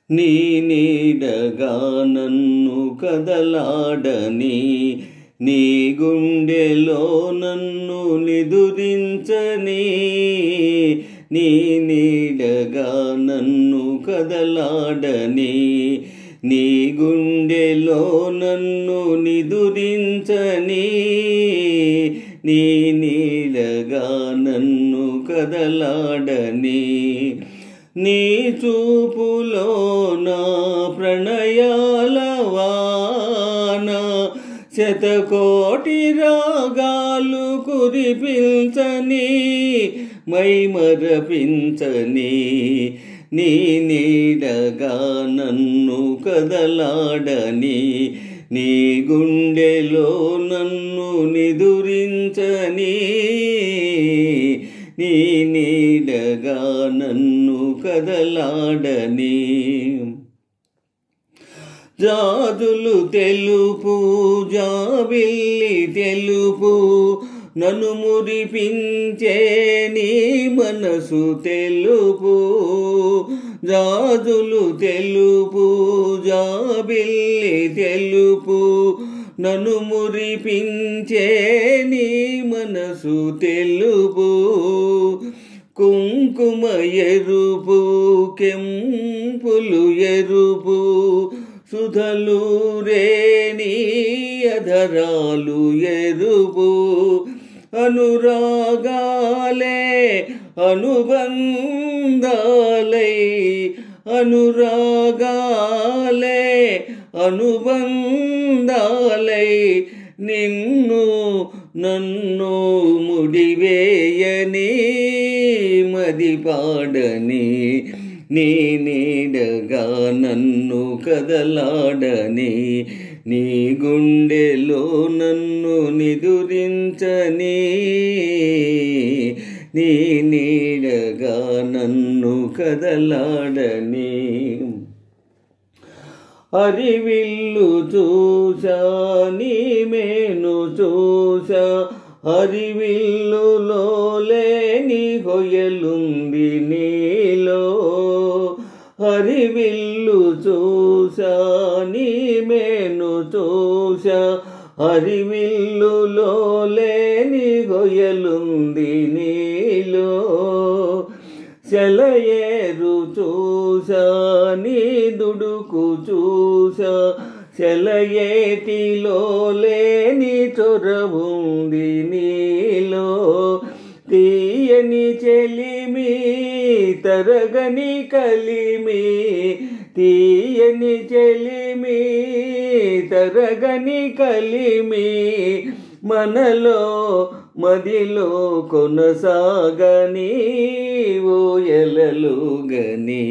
నీ నీడగా నన్ను కదలాడని, నీ గుండెలో నన్ను నిదురించని, నీ నీడగా నన్ను కదలాడని, నీ గుండెలో నన్ను నిదురించని, నీ నీడగా నన్ను కదలాడని, నీ చూపులో నా ప్రణయాల వాన శతకోటి రాగాలు కురిపించని, మైమరపించని, నీ నీడగా నన్ను కదలాడని, నీ గుండెలో నన్ను నిదురించని, నీ నీడగా నన్ను కదలాడని. జాజులు తెలుపు జాబిల్లి తెలుపు, నన్ను మురిపించే నీ మనసు తెలుపు. జాజులు తెలుపు జాబిల్లి తెలుపు, నన్ను మురిపించే నీ మనసు తెలుపు. కుంకుమ ఎరుపు కెంపులు ఎరుపు, సుధలు రేణి అధరాలు ఎరుపు. అనురాగాలే అనుబంధాలై, అనురాగాలే అనుబంధాలై, నిన్ను నన్ను ముడివేయని మదిపాడని, నీ నీడగా నన్ను కదలాడని, నీ గుండెలో నన్ను నిదురించని, నీ నీడగా నన్ను కదలాడని. హరివిల్లు చూసా నీ మేను చూసా, హరివిల్లులో లేని హొయలుంది నీలో. హరివిల్లు చూసా నీ మేను చూసా, హరివిల్లులో లేని హొయలుంది నీలో. సెలయేరు చూసా నీ దుడుకు చూసా, సెలయేటిలో లేని చొరవుంది నీలో. తీయని చెలిమి తరగని కలిమి, తీయని చెలిమి తరగని కలిమి, మనలో మదిలో కొనసాగని ఊయలలుగని,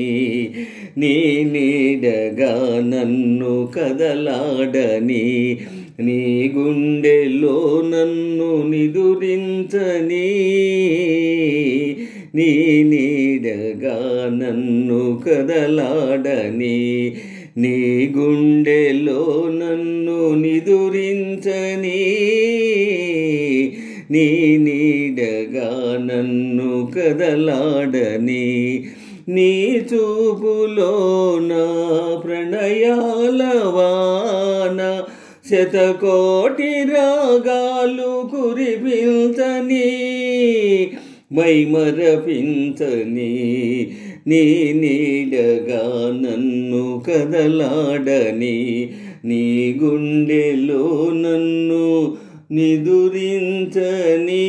నీ నీడగా నన్ను కదలాడని, నీ గుండెలో నన్ను నిదురించని, నీ నీడగా నన్ను కదలాడని, నీ గుండెలో నన్ను నిదురించని, నీ నీడగా నన్ను కదలాడని. నీ చూపులో నా ప్రణయాల వాన శతకోటి రాగాలు కురిపించని, మైమరపించని, నీ నీడగా నన్ను కదలాడని, నీ గుండెలో నన్ను నిదురించని.